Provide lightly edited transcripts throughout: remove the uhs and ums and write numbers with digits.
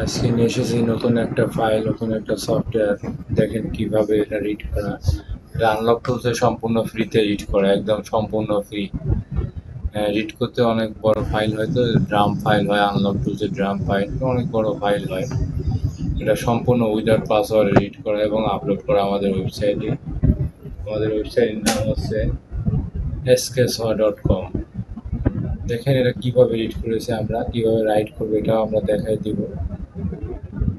আজকে নিয়ে এসেছি নতুন একটা ফাইল, নতুন একটা সফটওয়্যার। দেখেন কিভাবে এটা রিড করা। এটা আনলক টুলসে সম্পূর্ণ ফ্রিতে রিড করা, একদম সম্পূর্ণ ফ্রি। রিড করতে অনেক বড় ফাইল হয়, তো ড্রাম ফাইল হয়, আনলক টুলসের ড্রাম ফাইল অনেক বড় ফাইল হয়। এটা সম্পূর্ণ উইদাউট পাসওয়ার্ড রিড করা এবং আপলোড করা আমাদের ওয়েবসাইটে। আমাদের ওয়েবসাইটের নাম হচ্ছে sksoa.com। দেখেন এটা কিভাবে রিড করেছে, আমরা কিভাবে রাইট করবো এটাও আমরা দেখাই দিব।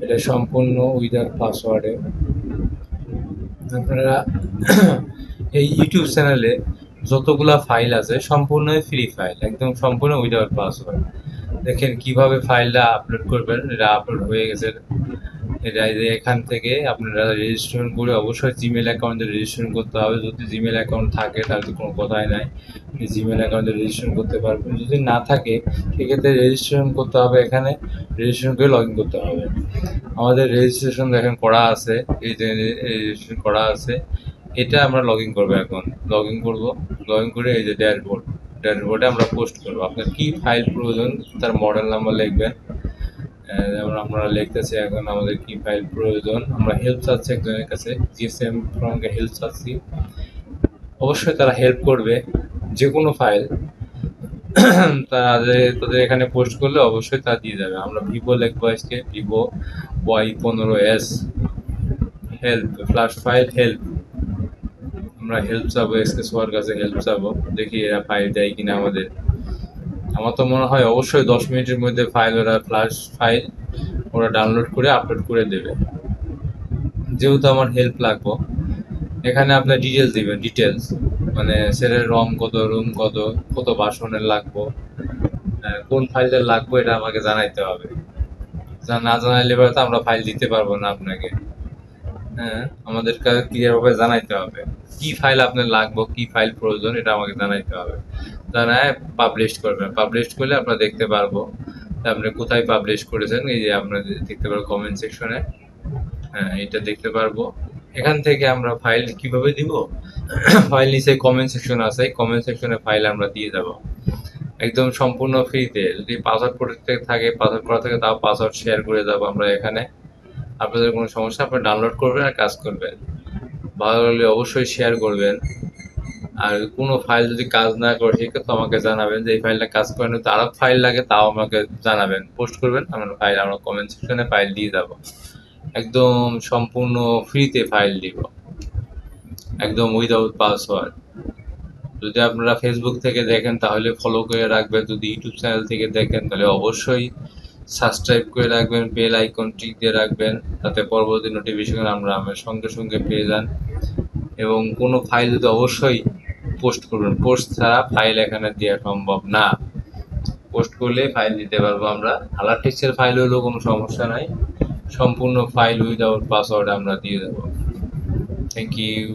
এটা সম্পূর্ণ উইদাউট পাসওয়ার্ডে। আপনারা এই ইউটিউব চ্যানেলে যতগুলা ফাইল আছে সম্পূর্ণই ফ্রি ফাইল, একদম সম্পূর্ণ উইদাউট পাসওয়ার্ড। দেখেন কিভাবে ফাইলটা আপলোড করবেন। এটা আপলোড হয়ে গেছে। এটা এই যে এখান থেকে আপনারা রেজিস্ট্রেশন করে, অবশ্যই জিমেল অ্যাকাউন্টে রেজিস্ট্রেশন করতে হবে। যদি জিমেল অ্যাকাউন্ট থাকে তাহলে তো কোনো কথাই নাই, জিমেল অ্যাকাউন্টে রেজিস্ট্রেশন করতে পারবেন। যদি না থাকে সেক্ষেত্রে রেজিস্ট্রেশন করতে হবে, এখানে রেজিস্ট্রেশন করে লগ ইন করতে হবে। আমাদের রেজিস্ট্রেশন দেখেন করা আছে, এই যে রেজিস্ট্রেশন করা আছে, এটা আমরা লগ ইন করবো। এখন লগ ইন করবো, লগ ইন করে এই যে ড্যাশবোর্ড, ড্যাশবোর্ডে আমরা পোস্ট করবো আপনার কি ফাইল প্রয়োজন, তার মডেল নাম্বার লিখবেন। যেমন আমরা লিখতেছি এখন আমাদের কি ফাইল প্রয়োজন। আমরা হেল্প চাচ্ছি একজনের কাছে, জিএসএম ফ্রমকে হেল্প চাচ্ছি। অবশ্যই তারা হেল্প করবে যে কোনো ফাইল তাদের এখানে পোস্ট করলে অবশ্যই তা দিয়ে যাবে। আমরা ভিভো লিখবো আজকে, Vivo Y15s help flash file help. আমরা হেল্প চাবো, sksoa-র কাছে হেল্প চাবো, দেখি এরা ফাইল দেয় কিনা আমাদের। আমার তো মনে হয় অবশ্যই 10 মিনিটের মধ্যে ফাইল, ওরা ফ্ল্যাশ ফাইল ওরা ডাউনলোড করে আপলোড করে দেবে। যেহেতু আমার হেল্প লাগবো, এখানে আপনার ডিটেলস দিবেন, ডিটেলস মানে সেলের রম কত, রুম কত, কত বাসনের লাগবো, কোন ফাইলটা লাগবো এটা আমাকে জানাইতে হবে। না জানাইলে এবার তো আমরা ফাইল দিতে পারবো না আপনাকে। হ্যাঁ, আমাদের কাছে ক্লিয়ার ভাবে জানাইতে হবে কি ফাইল আপনার লাগবে, কি ফাইল প্রয়োজন, এটা আমাকে জানাইতে হবে। জানায় পাবলিশ করবেন, পাবলিশ করলে আমরা দেখতে পারবো আপনি কোথায় পাবলিশ করেছেন। এই যে আপনারা দেখতে পারবো কমেন্ট সেকশনে, হ্যাঁ এটা দেখতে পারবো। এখান থেকে আমরা ফাইল কিভাবে দিব, ফাইল নিচে কমেন্ট সেকশন আছে, কমেন্ট সেকশনে ফাইল আমরা দিয়ে যাব একদম সম্পূর্ণ ফ্রিতে। যদি পাসওয়ার্ড প্রোটেক্টেড থাকে, পাসওয়ার্ড করা থাকে, তাও পাসওয়ার্ড শেয়ার করে যাবো আমরা এখানে। আপনাদের কোনো সমস্যা, আপনি ডাউনলোড করবেন আর কাজ করবেন। ভালো লাগলে অবশ্যই শেয়ার করবেন। আর কোনো ফাইল যদি কাজ না করে সেক্ষেত্রে আমাকে জানাবেন যে এই ফাইলটা কাজ করে না, তো আরো ফাইল লাগে, তাও আমাকে জানাবেন, পোস্ট করবেন। আমরা কমেন্ট সেকশনে ফাইল দিয়ে যাব, একদম সম্পূর্ণ ফ্রিতে ফাইল দিব, একদম উইদাউট পাসওয়ার্ড। যদি আপনারা ফেসবুক থেকে দেখেন তাহলে ফলো করে রাখবেন, যদি ইউটিউব চ্যানেল থেকে দেখেন তাহলে অবশ্যই সাবস্ক্রাইব করে রাখবেন, বেল আইকন টিক দিয়ে রাখবেন, তাতে পরবর্তী নোটিফিকেশন আমার সঙ্গে সঙ্গে পেয়ে যান। এবং কোনো ফাইল যদি অবশ্যই পোস্ট করবেন, পোস্ট ছাড়া ফাইল এখানে দেওয়া সম্ভব না। পোস্ট করলে ফাইল দিতে পারবো আমরা। হালার টেক্সটের ফাইল হলেও কোনো সমস্যা নাই, সম্পূর্ণ ফাইল উইদাউট পাসওয়ার্ড আমরা দিয়ে দেবো। Thank you.